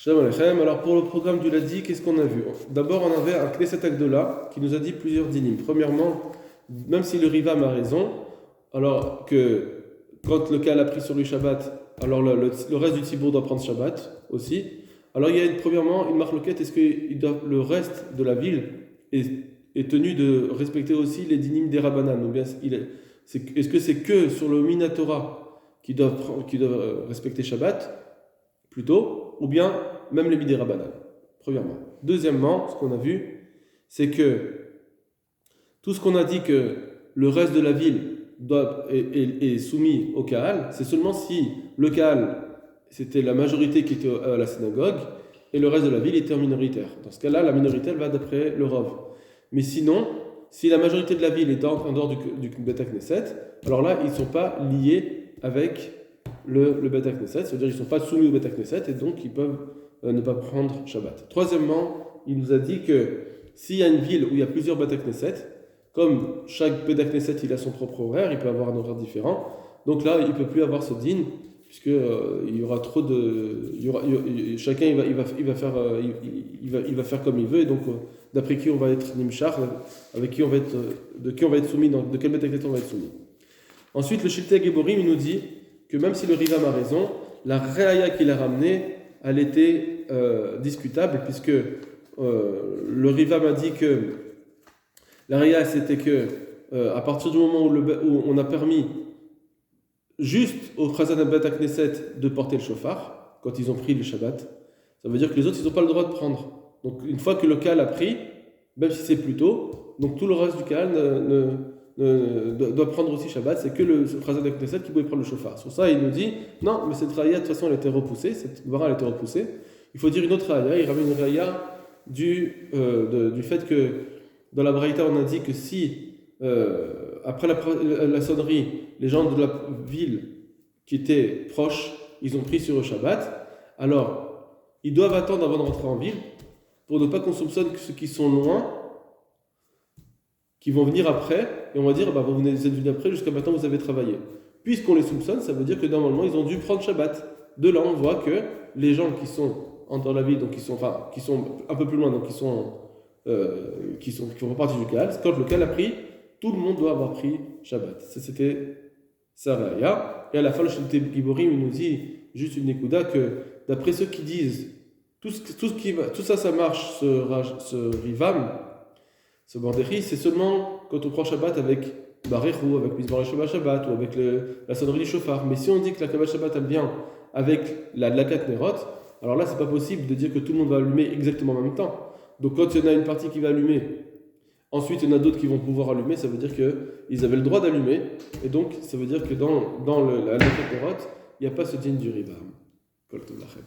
Shalom Aleichem. Alors pour le programme du lundi, qu'est-ce qu'on a vu? D'abord, on avait un Knesset Agdola qui nous a dit plusieurs dynimes. Premièrement, même si le Rivam a raison, alors que quand le Kaal a pris sur lui Shabbat, alors le reste du Tzibour doit prendre Shabbat aussi. Alors il y a premièrement une marloquette, est-ce que le reste de la ville est tenu de respecter aussi les dynimes des Rabbanan? Ou bien est-ce que c'est que sur le Minatora qui doivent respecter Shabbat plutôt, ou bien même les midei Rabbanan, premièrement. Deuxièmement, ce qu'on a vu, c'est que tout ce qu'on a dit que le reste de la ville est soumis au Kaal, c'est seulement si le Kaal, c'était la majorité qui était à la synagogue, et le reste de la ville était en minoritaire. Dans ce cas-là, la minorité, elle va d'après le Rav. Mais sinon, si la majorité de la ville est en dehors du Beth Knesset, alors là, ils ne sont pas liés avec le Beth Knesset, c'est-à-dire qu'ils ne sont pas soumis au Beth Knesset, et donc ils peuvent ne pas prendre Shabbat. Troisièmement, il nous a dit que s'il y a une ville où il y a plusieurs Beth Knesset, comme chaque Beth Knesset il a son propre horaire, il peut avoir un horaire différent, donc là il ne peut plus avoir ce din, puisque il y aura trop de, chacun il va faire comme il veut, et donc d'après qui on va être nimshar, avec qui on va être, de qui on va être soumis, de quel Beth Knesset on va être soumis. Ensuite, le Shiltei Geborim il nous dit que même si le Rivam a raison, la Reaya qu'il a ramenée, elle était discutable, puisque le Rivam a dit que la Reaya c'était que à partir du moment où on a permis juste au Chazan Beth Knesset de porter le shofar, quand ils ont pris le Shabbat, ça veut dire que les autres ils n'ont pas le droit de prendre. Donc une fois que le Kaal a pris, même si c'est plus tôt, donc tout le reste du Kaal doit prendre aussi Shabbat, c'est que le Chazan Beth Knesset qui pouvait prendre le shofar. Sur ça, il nous dit non, mais cette Reaya de toute façon elle a été repoussée, cette Gemara elle a été repoussée. Il faut dire une autre Reaya, il ramène une Reaya du fait que dans la Braïta on a dit que si après la sonnerie, les gens de la ville qui étaient proches, ils ont pris sur le Shabbat, alors ils doivent attendre avant de rentrer en ville pour ne pas qu'on soupçonne que ceux qui sont loin, qui vont venir après, et on va dire bah, vous êtes venus après, jusqu'à maintenant vous avez travaillé. Puisqu'on les soupçonne, ça veut dire que normalement ils ont dû prendre Shabbat. De là on voit que les gens qui sont dans la ville, donc qui sont un peu plus loin, donc qui font partie du Kaal, quand le Kaal a pris, tout le monde doit avoir pris Shabbat. Ça, c'était sa Reaya. Et à la fin, le Shiltei Giborim, il nous dit juste une ékouda que d'après ceux qui disent tout ça, ça marche, ce Rivam, ce Bordéri, c'est seulement quand on prend Shabbat avec Barechou, avec Mizmor Shabbat, ou avec la sonnerie du Shofar. Mais si on dit que la Kabbalah Shabbat elle vient avec la Dlakat Nerot, alors là, c'est pas possible de dire que tout le monde va allumer exactement en même temps. Donc quand il y en a une partie qui va allumer, ensuite, il y en a d'autres qui vont pouvoir allumer, ça veut dire qu'ils avaient le droit d'allumer, et donc ça veut dire que dans la Dlakat Nerot, il n'y a pas ce digne du Rivam. Kol Tov Lachem.